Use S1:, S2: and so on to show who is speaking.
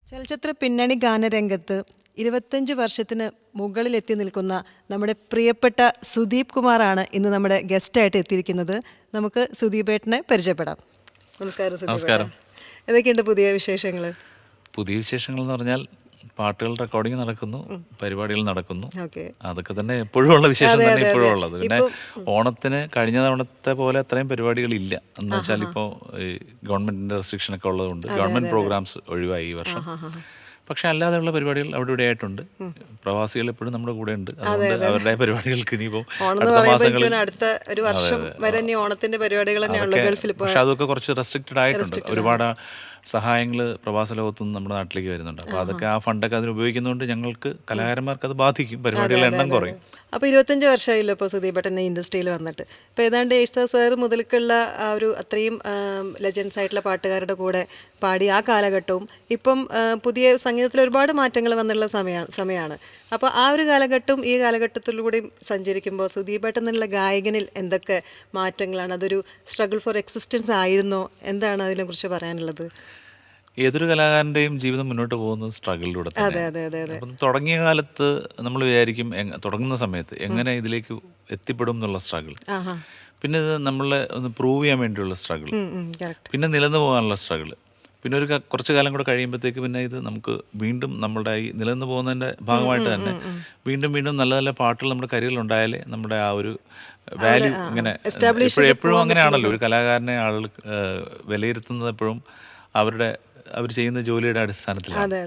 S1: ചലച്ചിത്ര പിന്നണി ഗാനരംഗത്ത് 25 വർഷത്തിന് മുകളിലെത്തി നിൽക്കുന്ന നമ്മുടെ പ്രിയപ്പെട്ട സുദീപ് കുമാറാണ് ഇന്ന് നമ്മുടെ ഗസ്റ്റായിട്ട് എത്തിയിരിക്കുന്നത്. നമുക്ക് സുദീപേട്ടനെ പരിചയപ്പെടാം. നമസ്കാരം സുദീപ്. എന്തൊക്കെയുണ്ട് പുതിയ വിശേഷങ്ങൾ?
S2: പുതിയ വിശേഷങ്ങൾ എന്ന് പറഞ്ഞാൽ പാട്ടുകൾ റെക്കോർഡിംഗ് നടക്കുന്നു, പരിപാടികൾ നടക്കുന്നു. അതൊക്കെ തന്നെ എപ്പോഴും ഉള്ള വിശേഷം തന്നെ ഇപ്പോഴും ഉള്ളത്. പിന്നെ ഓണത്തിന് കഴിഞ്ഞ തവണത്തെ പോലെ അത്രയും പരിപാടികളില്ല എന്ന് വെച്ചാൽ ഇപ്പോൾ ഗവൺമെന്റിന്റെ റെസ്ട്രിക്ഷൻ ഒക്കെ ഉള്ളതുകൊണ്ട് ഗവൺമെന്റ് പ്രോഗ്രാംസ് ഒഴിവായി ഈ വർഷം. പക്ഷെ അല്ലാതെയുള്ള പരിപാടികൾ അവിടെ ഇവിടെ ആയിട്ടുണ്ട്. പ്രവാസികൾ എപ്പോഴും നമ്മുടെ കൂടെ ഉണ്ട്. അതുകൊണ്ട് അവരുടെ പരിപാടികൾക്ക് ഇനിയിപ്പോ
S1: അടുത്ത ഒരു വർഷം വരെ ഓണത്തിന്റെ പരിപാടികൾ
S2: പക്ഷെ അതൊക്കെ കുറച്ച് റെസ്ട്രിക്റ്റഡ് ആയിട്ടുണ്ട്. ഒരുപാട് സഹായങ്ങൾ പ്രവാസ ലോകത്തുനിന്ന് നമ്മുടെ നാട്ടിലേക്ക് വരുന്നുണ്ട്. അപ്പോൾ അതൊക്കെ ആ ഫണ്ടൊക്കെ അതിന് ഉപയോഗിക്കുന്നതുകൊണ്ട് ഞങ്ങൾക്ക് കലാകാരന്മാർക്ക് അത് ബാധിക്കും, പരിപാടികളുടെ എണ്ണം കുറയും.
S1: അപ്പോൾ 25 വർഷമായില്ലോ ഇപ്പോൾ സുദീപേട്ടൻ ഇൻഡസ്ട്രിയിൽ വന്നിട്ട്. ഇപ്പോൾ ഏതാണ്ട് യേശുദാസ് സാർ മുതൽക്കുള്ള ആ ഒരു അത്രയും ലെജൻസ് ആയിട്ടുള്ള പാട്ടുകാരുടെ കൂടെ പാടി ആ കാലഘട്ടവും ഇപ്പം പുതിയ സംഗീതത്തിൽ ഒരുപാട് മാറ്റങ്ങൾ വന്നുള്ള സമയമാണ്. അപ്പോൾ ആ ഒരു കാലഘട്ടവും ഈ കാലഘട്ടത്തിലൂടെയും സഞ്ചരിക്കുമ്പോൾ സുദീപേട്ടൻ എന്നുള്ള ഗായകനിൽ എന്തൊക്കെ മാറ്റങ്ങളാണ്? അതൊരു സ്ട്രഗിൾ ഫോർ എക്സിസ്റ്റൻസ് ആയിരുന്നോ? എന്താണ് അതിനെക്കുറിച്ച് പറയാനുള്ളത്?
S2: ഏതൊരു കലാകാരൻ്റെയും ജീവിതം മുന്നോട്ട് പോകുന്നത് സ്ട്രഗിളിലൂടെ തന്നെ. അപ്പം തുടങ്ങിയ കാലത്ത് നമ്മൾ വിചാരിക്കും, തുടങ്ങുന്ന സമയത്ത് എങ്ങനെ ഇതിലേക്ക് എത്തിപ്പെടും എന്നുള്ള സ്ട്രഗിൾ, പിന്നെ ഇത് നമ്മളെ ഒന്ന് പ്രൂവ് ചെയ്യാൻ വേണ്ടിയുള്ള സ്ട്രഗിൾ, പിന്നെ നിലനിന്ന് പോകാനുള്ള സ്ട്രഗിൾ, പിന്നെ ഒരു കുറച്ച് കാലം കൂടെ കഴിയുമ്പോഴത്തേക്ക് പിന്നെ ഇത് നമുക്ക് വീണ്ടും നമ്മുടെ ഈ നിലനിന്ന് പോകുന്നതിൻ്റെ ഭാഗമായിട്ട് തന്നെ വീണ്ടും വീണ്ടും നല്ല നല്ല പാട്ടുകൾ നമ്മുടെ കരിയറിൽ ഉണ്ടായാലേ നമ്മുടെ ആ ഒരു വാല്യൂ ഇങ്ങനെ എപ്പോഴും അങ്ങനെയാണല്ലോ. ഒരു കലാകാരനെ ആളുകൾ വിലയിരുത്തുന്നത് എപ്പോഴും അവർ ചെയ്യുന്ന ജോലിയുടെ അടിസ്ഥാനത്തിലാണ്.